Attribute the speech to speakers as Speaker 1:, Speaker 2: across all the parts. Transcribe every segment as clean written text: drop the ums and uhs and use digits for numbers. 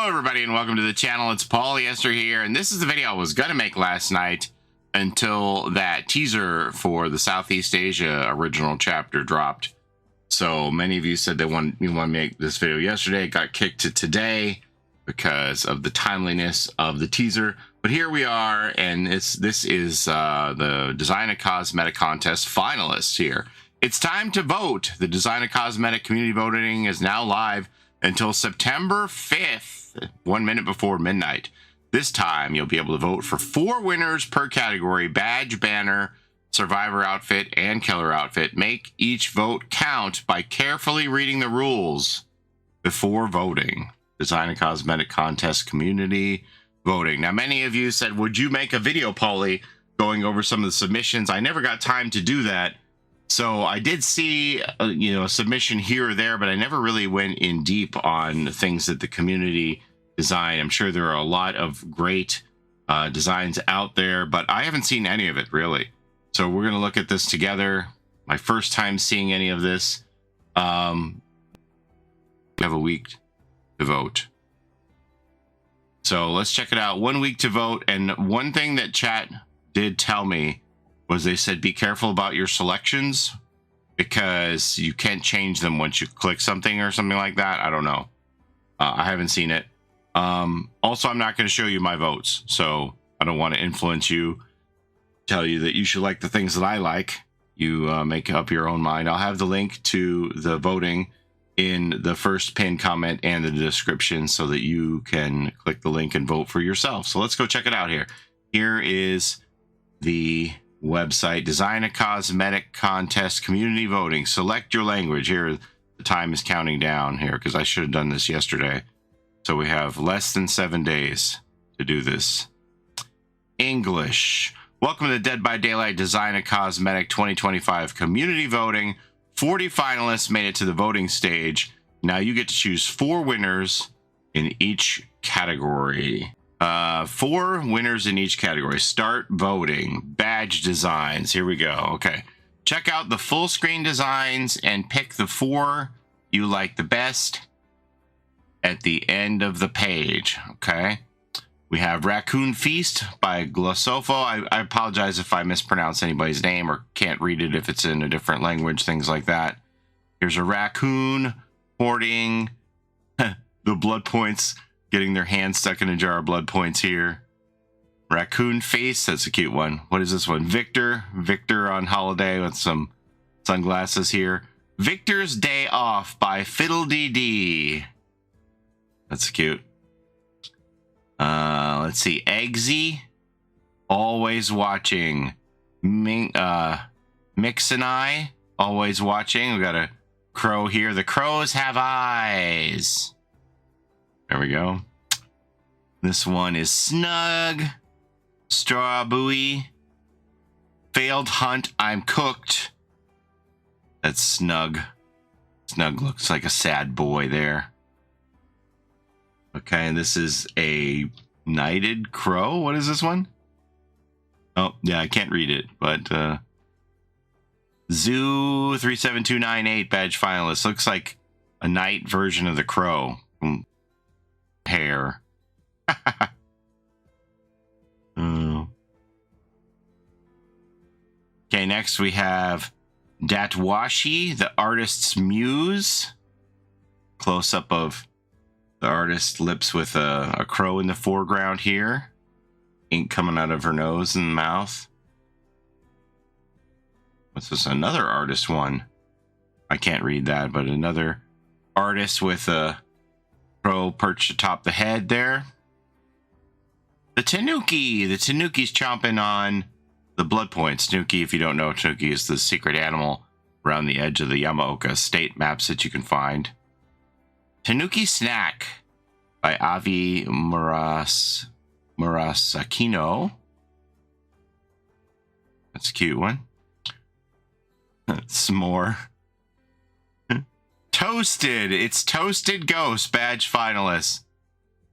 Speaker 1: everybody, and welcome to the channel. It's Paulie Esther here, and this is the video I was gonna make last night until that teaser for the Southeast Asia original chapter dropped. So many of you said they want to make this video yesterday. It got kicked to today because of the timeliness of the teaser. But here we are, and this is the Design a Cosmetic contest finalists here. It's time to vote. The Design a Cosmetic community voting is now live until September 5th, 1 minute before midnight. This time, you'll be able to vote for 4 winners per category: badge, banner, survivor outfit, and killer outfit. Make each vote count by carefully reading the rules before voting. Design a Cosmetic contest community voting. Now, many of you said, would you make a video, Paulie, going over some of the submissions? I never got time to do that. So I did see, a submission here or there, but I never really went in deep on things that the community designed. I'm sure there are a lot of great designs out there, but I haven't seen any of it really. So we're going to look at this together. My first time seeing any of this. We have a week to vote. So let's check it out. 1 week to vote. And one thing that chat did tell me was they said, be careful about your selections because you can't change them once you click something or something like that. I don't know. I haven't seen it. Also, I'm not going to show you my votes, so I don't want to influence you, tell you that you should like the things that I like. You make up your own mind. I'll have the link to the voting in the first pinned comment and the description so that you can click the link and vote for yourself. So let's go check it out here. Here is the website. Design a Cosmetic contest community voting. Select your language. Here, the time is counting down here because I should have done this yesterday. So we have less than 7 days to do this. English. Welcome to the Dead by Daylight Design a Cosmetic 2025 community voting. 40 finalists made it to the voting stage. Now you get to choose 4 winners in each category. 4 winners in each category. Start voting. Badge designs. Here we go. Okay. Check out the full screen designs and pick the 4 you like the best at the end of the page. Okay. We have Raccoon Feast by Glossofo. I apologize if I mispronounce anybody's name or can't read it if it's in a different language, things like that. Here's a raccoon hoarding the blood points, getting their hand stuck in a jar of blood points here. Raccoon Face, that's a cute one. What is this one? Victor on holiday with some sunglasses here. Victor's Day Off by Fiddle-Dee-Dee. That's cute. Let's see. Eggsy, always watching. Mix and I, always watching. We got a crow here. The crows have eyes. There we go. This one is Snug. Straw Buoy. Failed hunt. I'm cooked. That's Snug. Snug looks like a sad boy there. Okay, and this is a knighted crow. What is this one? Oh, yeah, I can't read it, but Zoo 37298 badge finalist. Looks like a knight version of the crow. Hair. Okay, next we have Datwashi, the artist's muse. Close up of the artist's lips with a crow in the foreground here. Ink coming out of her nose and mouth. What's this? Another artist one. I can't read that, but another artist with a crow perched atop the head there. The Tanuki. The Tanuki's chomping on the blood points. Tanuki, if you don't know, Tanuki is the secret animal around the edge of the Yamaoka state maps that you can find. Tanuki Snack by Avi Murasakino. That's a cute one. Some more. Toasted. It's Toasted Ghost badge finalists.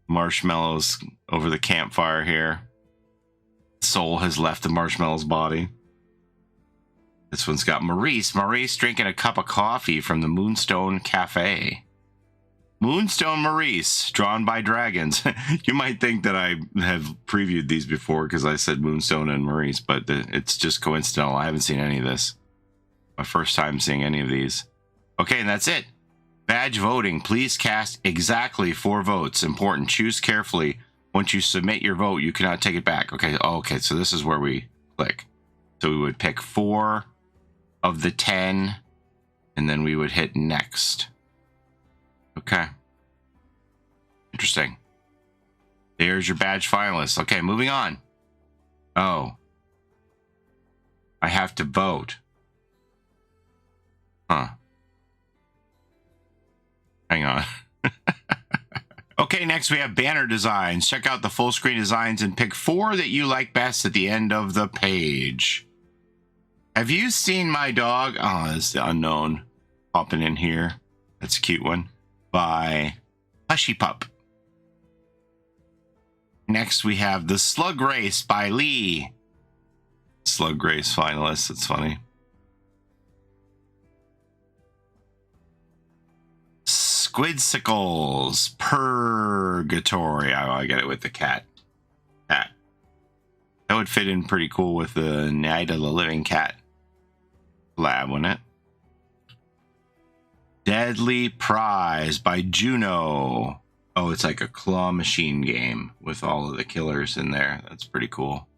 Speaker 1: Marshmallows over the campfire here. Soul has left the marshmallow's body. This one's got Maurice. Maurice drinking a cup of coffee from the Moonstone Cafe. Moonstone Maurice, drawn by dragons. You might think that I have previewed these before because I said Moonstone and Maurice, but it's just coincidental. I haven't seen any of this. My first time seeing any of these. Okay, and that's it. Badge voting. Please cast exactly 4 votes. Important. Choose carefully. Once you submit your vote, you cannot take it back. Okay, okay, so this is where we click. So we would pick 4 of the 10, and then we would hit next. Okay. Interesting. There's your badge finalists. Okay, moving on. Oh. I have to vote. Huh. Hang on. Okay, next we have banner designs. Check out the full screen designs and pick 4 that you like best at the end of the page. Have you seen my dog? Oh, it's the unknown popping in here. That's a cute one. By Hushy Pup. Next we have the Slug Race by Lee. Slug Race finalists. That's funny. Squidsicles Purgatory. Oh, I got it with the cat. Cat. That would fit in pretty cool with the Night of the Living Cat lab, wouldn't it? Deadly Prize by Juno. Oh, it's like a claw machine game with all of the killers in there. That's pretty cool.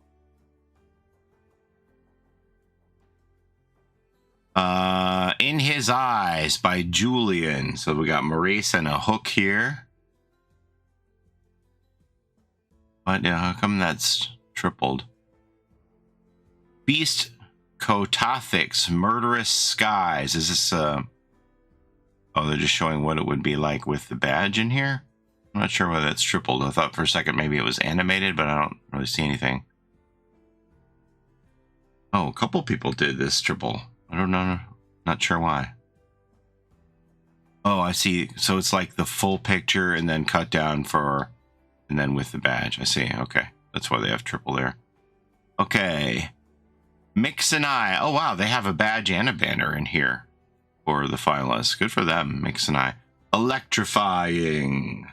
Speaker 1: In His Eyes by Julian. So we got Maurice and a hook here. What? Yeah, how come that's tripled? Beast Kotathic's Murderous Skies. Is this oh, they're just showing what it would be like with the badge in here? I'm not sure whether that's tripled. I thought for a second maybe it was animated, but I don't really see anything. Oh, a couple people did this triple. I don't know. Not sure why. Oh, I see. So it's like the full picture and then cut down for, and then with the badge. I see. Okay. That's why they have triple there. Okay. Mix and I. Oh, wow. They have a badge and a banner in here for the finalists. Good for them. Mix and I. Electrifying.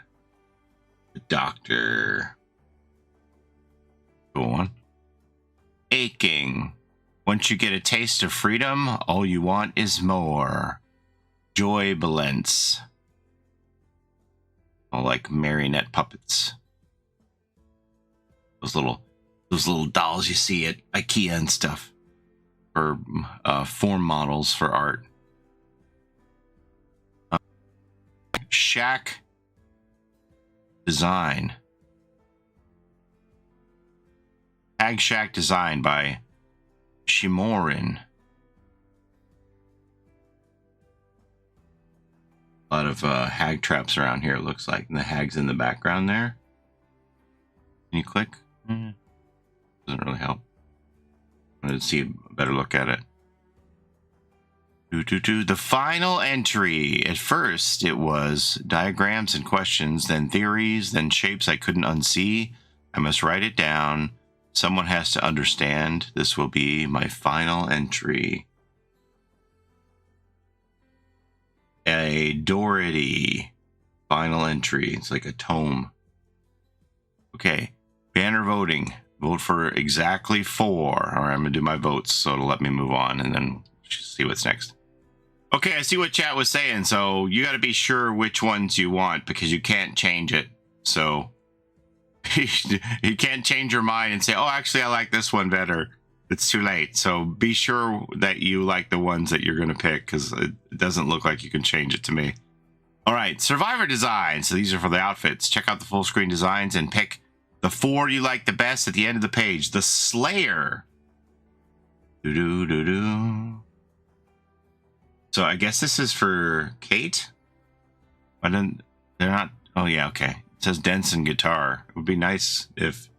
Speaker 1: The Doctor. Cool one. Aching. Once you get a taste of freedom, all you want is more. Joy Balance. All like marionette puppets. Those little dolls you see at IKEA and stuff. Or form models for art. Shack Design. Hag Shack Design by Shimorin. A lot of hag traps around here, it looks like. And the hag's in the background there. Can you click? Doesn't really help. I wanted to see a better look at it. The final entry. At first, it was diagrams and questions, then theories, then shapes I couldn't unsee. I must write it down. Someone has to understand. This will be my final entry. A Doherty final entry. It's like a tome. Okay. Banner voting. Vote for exactly 4. All right, I'm going to do my votes, so it'll let me move on, and then see what's next. Okay, I see what chat was saying, so you got to be sure which ones you want, because you can't change it. So you can't change your mind and say, oh, actually, I like this one better. It's too late. So be sure that you like the ones that you're going to pick, because it doesn't look like you can change it to me. All right, Survivor Design. So these are for the outfits. Check out the full screen designs and pick the 4 you like the best at the end of the page. The Slayer. So I guess this is for Kate. They're not. Oh yeah, okay. It says Denson guitar. It would be nice if.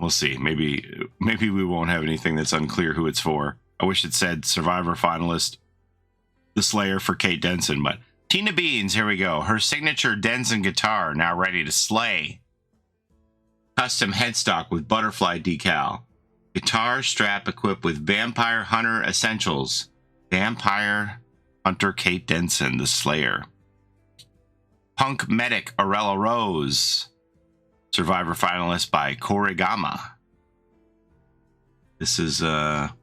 Speaker 1: We'll see. Maybe we won't have anything that's unclear who it's for. I wish it said Survivor finalist, the Slayer for Kate Denson. But Tina Beans, here we go. Her signature Denson guitar now ready to slay. Custom headstock with butterfly decal. Guitar strap equipped with Vampire Hunter Essentials. Vampire Hunter Kate Denson, the Slayer. Punk Medic Arella Rose. Survivor finalist by Korigama. This is a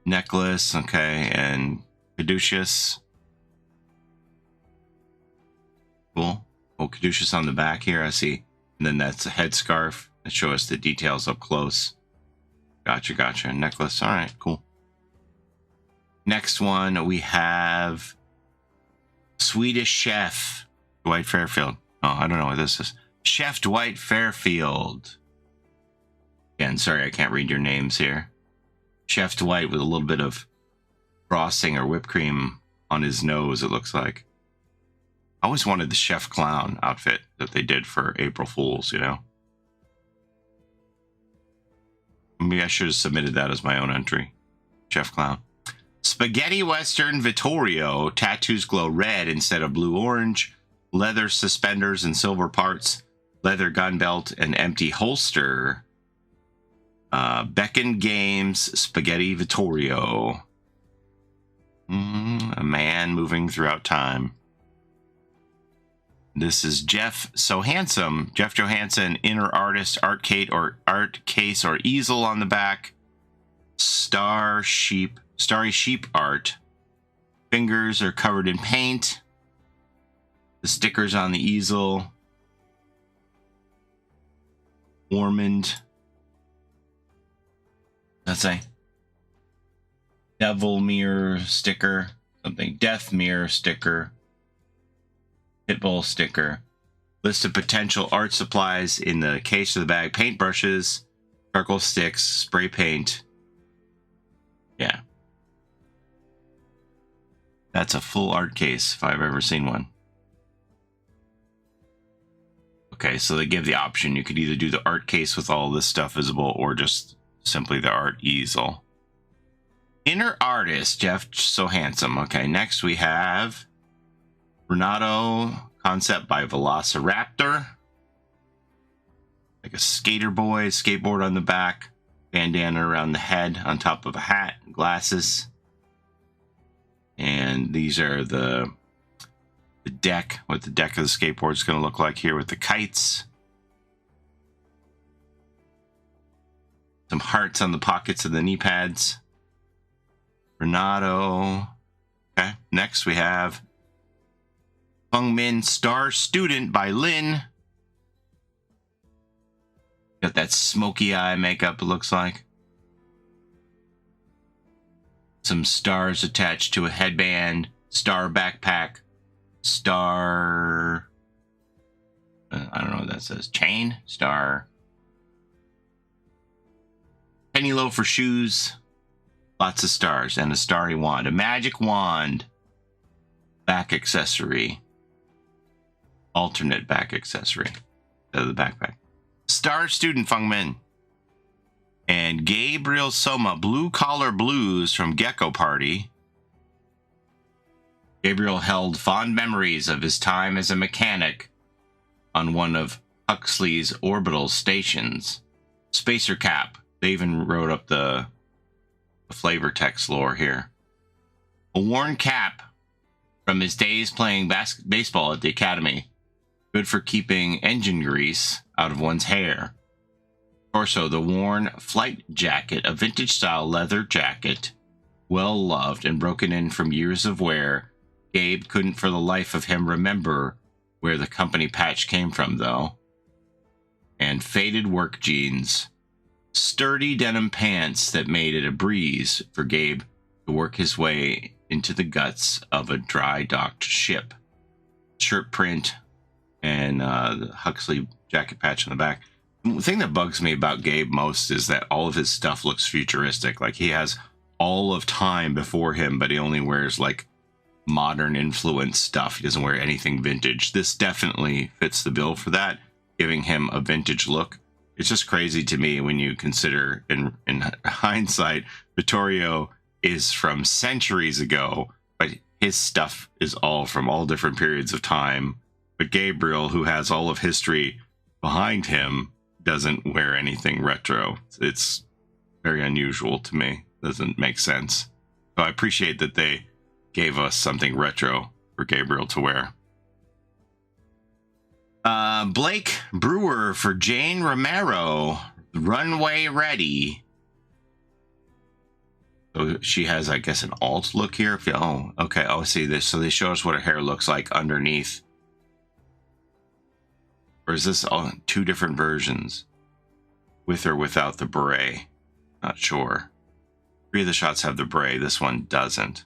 Speaker 1: necklace, okay, and caduceus. Cool. Oh, caduceus on the back here, I see. And then that's a headscarf that show us the details up close. Gotcha. Necklace. All right, cool. Next one, we have Swedish Chef Dwight Fairfield. Oh, I don't know what this is. Chef Dwight Fairfield. Again, sorry, I can't read your names here. Chef Dwight with a little bit of frosting or whipped cream on his nose, it looks like. I always wanted the Chef Clown outfit that they did for April Fools, you know? Maybe I should have submitted that as my own entry. Chef Clown. Spaghetti Western Vittorio. Tattoos glow red instead of blue-orange. Leather suspenders and silver parts. Leather gun belt and empty holster. Beckon Games Spaghetti Vittorio. A man moving throughout time. This is Jeff So Handsome. Jeff Johansson, inner artist, art case or easel on the back. Starry sheep art. Fingers are covered in paint. The stickers on the easel. Ormond. Let's say Devil Mirror sticker. Something. Death Mirror sticker. Pitbull sticker. List of potential art supplies in the case of the bag. Paintbrushes, charcoal sticks, spray paint. Yeah. That's a full art case if I've ever seen one. Okay, so they give the option. You could either do the art case with all this stuff visible or just simply the art easel. Inner artist, Jeff So Handsome. Okay, next we have Renato concept by Velociraptor. Like a skater boy, skateboard on the back, bandana around the head, on top of a hat, glasses. And these are the deck, what the deck of the skateboard is going to look like here with the kites. Some hearts on the pockets of the knee pads. Renato. Okay, next we have Fung Min Star Student by Lin. Got that smoky eye makeup, it looks like. Some stars attached to a headband. Star backpack. Star... I don't know what that says. Chain? Star... penny loafer shoes. Lots of stars. And a starry wand. A magic wand. Back accessory. Alternate back accessory. The backpack. Star Student Fung Min. And Gabriel Soma, Blue Collar Blues from Gecko Party. Gabriel held fond memories of his time as a mechanic on one of Huxley's orbital stations. Spacer Cap. They even wrote up the flavor text lore here. A worn cap from his days playing baseball at the academy. Good for keeping engine grease out of one's hair. Torso, the worn flight jacket, a vintage-style leather jacket, well-loved and broken in from years of wear. Gabe couldn't for the life of him remember where the company patch came from, though. And faded work jeans. Sturdy denim pants that made it a breeze for Gabe to work his way into the guts of a dry-docked ship. Shirt print and the Huxley jacket patch on the back. The thing that bugs me about Gabe most is that all of his stuff looks futuristic. Like, he has all of time before him, but he only wears, like, modern influence stuff. He doesn't wear anything vintage. This definitely fits the bill for that, giving him a vintage look. It's just crazy to me when you consider, in hindsight, Vittorio is from centuries ago, but his stuff is all from all different periods of time. But Gabriel, who has all of history behind him, doesn't wear anything retro. It's very unusual to me. Doesn't make sense. So I appreciate that they gave us something retro for Gabriel to wear. Blake Brewer for Jane Romero. Runway ready. So she has, I guess, an alt look here. Oh, okay. Oh, see this. So they show us what her hair looks like underneath. Or is this two different versions? With or without the beret? Not sure. 3 of the shots have the beret. This one doesn't.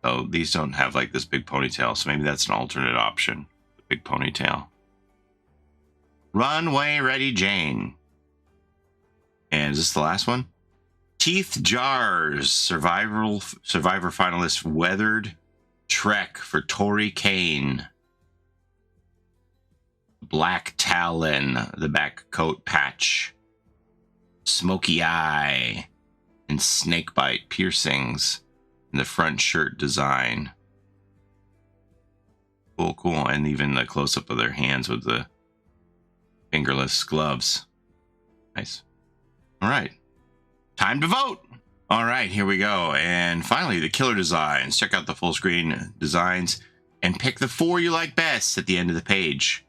Speaker 1: So these don't have like this big ponytail. So maybe that's an alternate option. The big ponytail. Runway ready Jane. And is this the last one? Teeth Jars, Survivor finalist Weathered Trek for Tori Kane. Black Talon, the back coat patch. Smoky Eye and Snakebite piercings in the front shirt design. Cool, cool. And even the close-up of their hands with the fingerless gloves. Nice. All right. Time to vote. All right, here we go. And finally, the killer designs. Check out the full screen designs and pick the 4 you like best at the end of the page.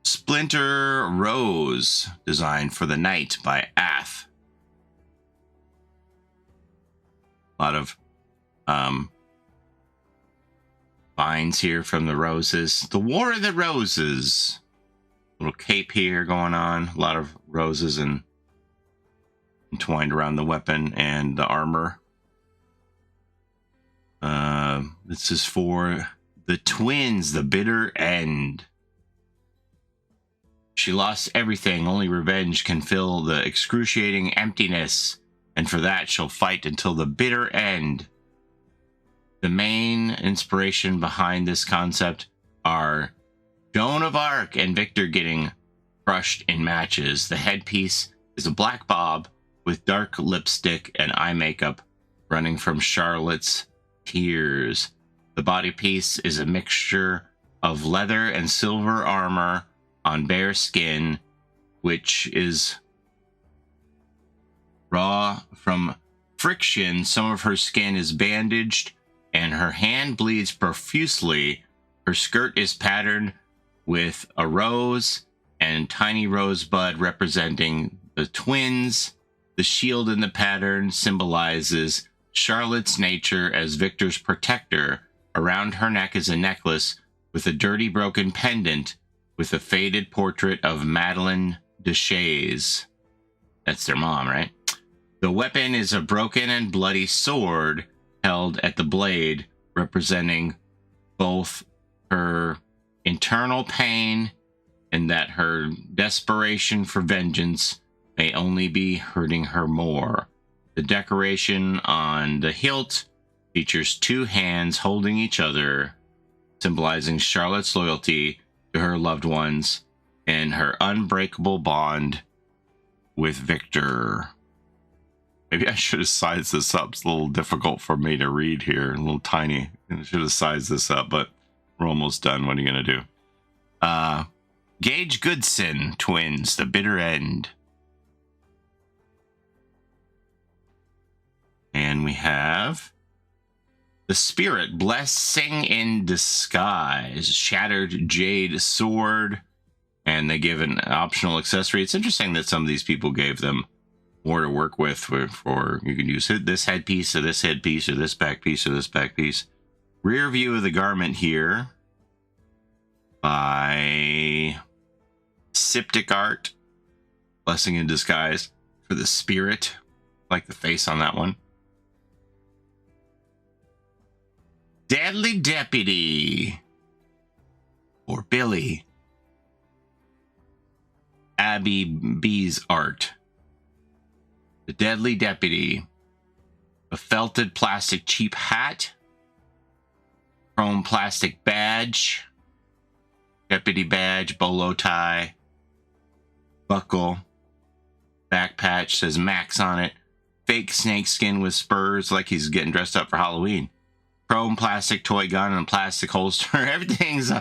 Speaker 1: Splinter Rose, designed for the night by Ath. A lot of vines here from the roses. The War of the Roses. Little cape here going on. A lot of roses and entwined around the weapon and the armor. This is for the twins, the bitter end. She lost everything. Only revenge can fill the excruciating emptiness. And for that, she'll fight until the bitter end. The main inspiration behind this concept are Joan of Arc and Victor getting crushed in matches. The headpiece is a black bob with dark lipstick and eye makeup running from Charlotte's tears. The body piece is a mixture of leather and silver armor on bare skin, which is raw from friction. Some of her skin is bandaged and her hand bleeds profusely. Her skirt is patterned with a rose and tiny rosebud representing the twins. The shield in the pattern symbolizes Charlotte's nature as Victor's protector. Around her neck is a necklace with a dirty broken pendant with a faded portrait of Madeline Deshays. That's their mom, right? The weapon is a broken and bloody sword held at the blade, representing both her internal pain and that her desperation for vengeance may only be hurting her more. The decoration on the hilt features 2 hands holding each other, symbolizing Charlotte's loyalty to her loved ones and her unbreakable bond with Victor. Maybe I should have sized this up. It's a little difficult for me to read here, a little tiny. I should have sized this up, but we're almost done. What are you going to do? Gage Goodson, twins, the bitter end. And we have the Spirit, Blessing in Disguise, Shattered Jade Sword, and they give an optional accessory. It's interesting that some of these people gave them more to work with for you can use this headpiece or this headpiece or this back piece or this back piece. Rear view of the garment here by Septic Art, Blessing in Disguise for the Spirit. I like the face on that one. Deadly Deputy, or Billy, Abby B's art. The Deadly Deputy, a felted plastic cheap hat, chrome plastic badge, deputy badge, bolo tie, buckle, back patch says Max on it, fake snake skin with spurs like he's getting dressed up for Halloween. Chrome plastic toy gun and plastic holster. Everything's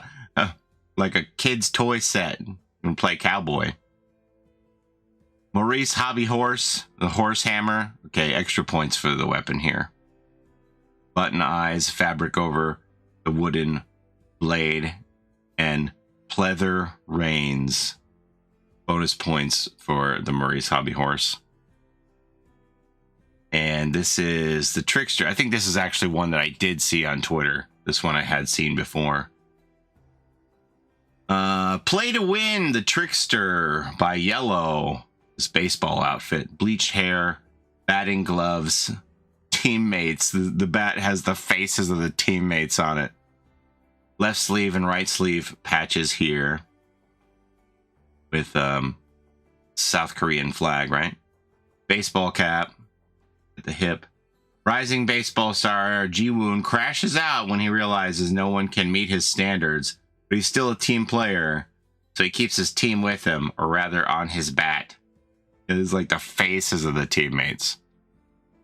Speaker 1: like a kid's toy set. You can play cowboy. Maurice Hobby Horse, the horse hammer. Okay, extra points for the weapon here. Button eyes, fabric over the wooden blade. and pleather reins. Bonus points for the Murray's Hobby Horse. And this is the Trickster. I think this is actually one that I did see on Twitter. This one I had seen before. Play to Win, the Trickster by Yellow. This baseball outfit. Bleached hair, batting gloves, teammates. The bat has the faces of the teammates on it. Left sleeve and right sleeve patches here. With South Korean flag, right? Baseball cap at the hip. Rising baseball star Ji-woon crashes out when he realizes no one can meet his standards, but he's still a team player, so he keeps his team with him, or rather on his bat. It is like the faces of the teammates.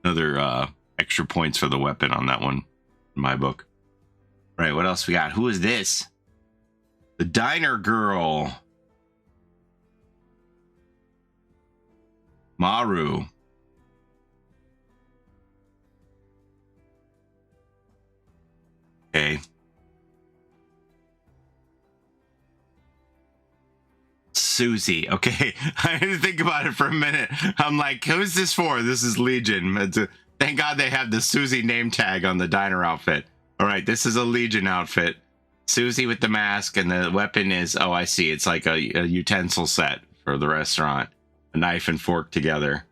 Speaker 1: Another extra points for the weapon on that one in my book. All right, what else we got? Who is this? The Diner Girl. Maru. Okay. Susie. Okay. I had to think about it for a minute. I'm like, who's this for? This is Legion. Thank God they have the Susie name tag on the diner outfit. All right, this is a Legion outfit. Susie with the mask, and the weapon is, oh, I see. It's like a utensil set for the restaurant. A knife and fork together.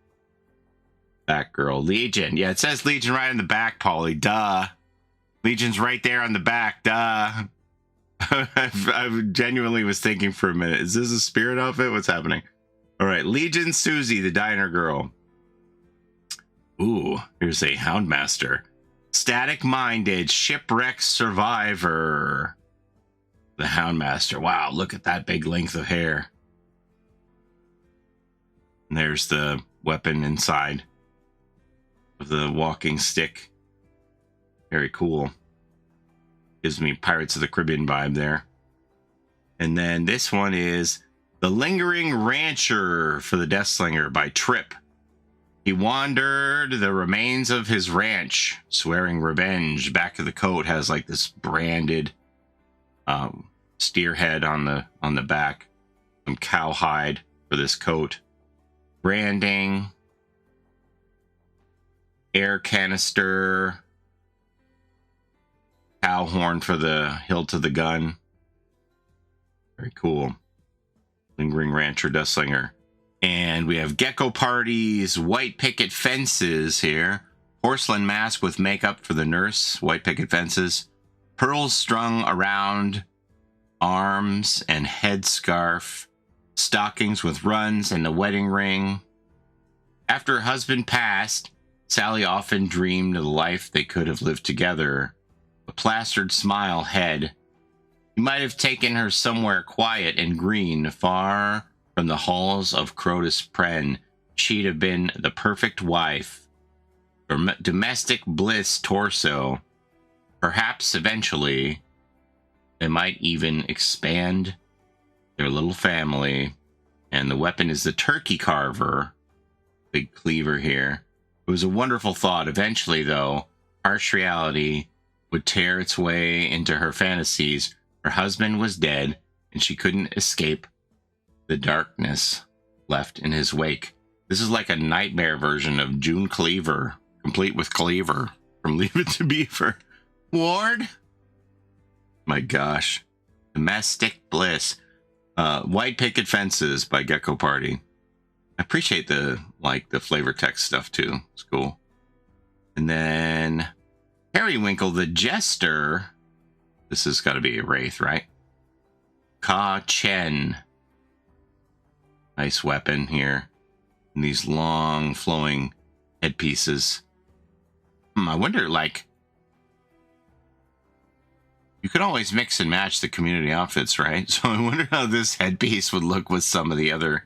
Speaker 1: Batgirl. Legion. Yeah, it says Legion right on the back, Paulie. Duh. Legion's right there on the back. Duh. I genuinely was thinking for a minute. Is this a spirit outfit? What's happening? All right. Legion Susie, the Diner Girl. Ooh, here's a Houndmaster. Static-minded shipwreck survivor. The Houndmaster. Wow, look at that big length of hair. And there's the weapon inside of the walking stick. Very cool. Gives me Pirates of the Caribbean vibe there. And then this one is The Lingering Rancher for the Deathslinger by Trip. He wandered the remains of his ranch, swearing revenge. Back of the coat has like this branded steer head on the back. Some cowhide for this coat. Branding. Air canister. Cow horn for the hilt of the gun. Very cool. Lingering Rancher Deathslinger. And we have Gecko Parties, white picket fences here. Porcelain mask with makeup for the nurse, white picket fences. Pearls strung around arms and headscarf. Stockings with runs and a wedding ring. After her husband passed, Sally often dreamed of the life they could have lived together. A plastered smile head. He might have taken her somewhere quiet and green, far from the halls of Crotus Pren. She'd have been the perfect wife. Domestic bliss torso. Perhaps eventually they might even expand their little family. And the weapon is the turkey carver. Big cleaver here. It was a wonderful thought. Eventually, though, harsh reality would tear its way into her fantasies. Her husband was dead, and she couldn't escape the darkness left in his wake. This is like a nightmare version of June Cleaver, complete with Cleaver from Leave It to Beaver. Ward? My gosh. Domestic bliss. White picket fences by Gecko Party. I appreciate the flavor text stuff too. It's cool. And then Periwinkle the Jester. This has got to be a wraith, right? Ka Chen. Nice weapon here. And these long flowing headpieces. I wonder, like, you could always mix and match the community outfits, right? So I wonder how this headpiece would look with some of the other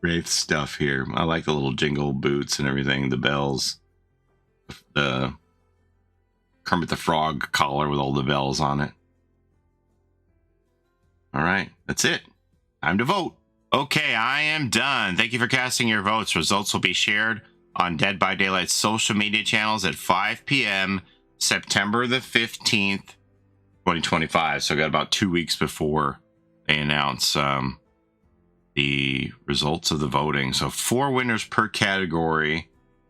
Speaker 1: wraith stuff here. I like the little jingle boots and everything, the bells, the Kermit the Frog collar with all the bells on it. All right, that's it. Time to vote. Okay, I am done. Thank you for casting your votes. Results will be shared on Dead by Daylight's social media channels at 5 p.m. September the 15th. 2025. So I got about 2 weeks before they announce the results of the voting. So 4 winners per category.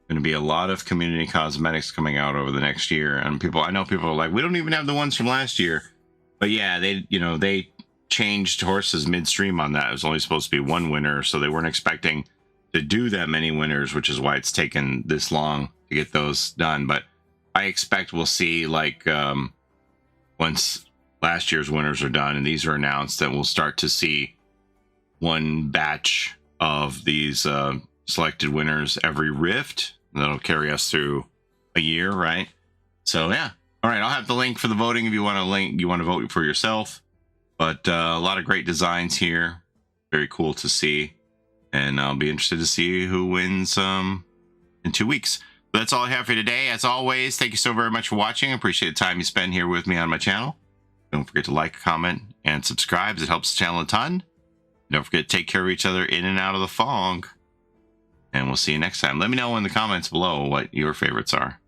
Speaker 1: Going to be a lot of community cosmetics coming out over the next year. And I know people are like, we don't even have the ones from last year. But yeah, they changed horses midstream on that. It was only supposed to be 1 winner, so they weren't expecting to do that many winners, which is why it's taken this long to get those done. But I expect we'll see, like, once last year's winners are done and these are announced, that we'll start to see 1 batch of these selected winners every rift. That'll carry us through a year, right? So yeah. All right, I'll have the link for the voting if you want to vote for yourself. But a lot of great designs here. Very cool to see. And I'll be interested to see who wins in 2 weeks. But that's all I have for today. As always, thank you so very much for watching. I appreciate the time you spend here with me on my channel. Don't forget to like, comment, and subscribe. It helps the channel a ton. Don't forget to take care of each other in and out of the fog. And we'll see you next time. Let me know in the comments below what your favorites are.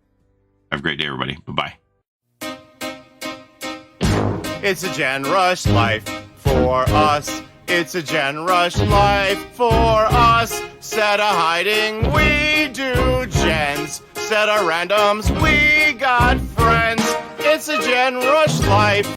Speaker 1: Have a great day, everybody. Bye-bye.
Speaker 2: It's a Gen Rush life for us. It's a Gen Rush life for us. Set a hiding, we do gens. Set a randoms, we got friends. It's a Gen Rush life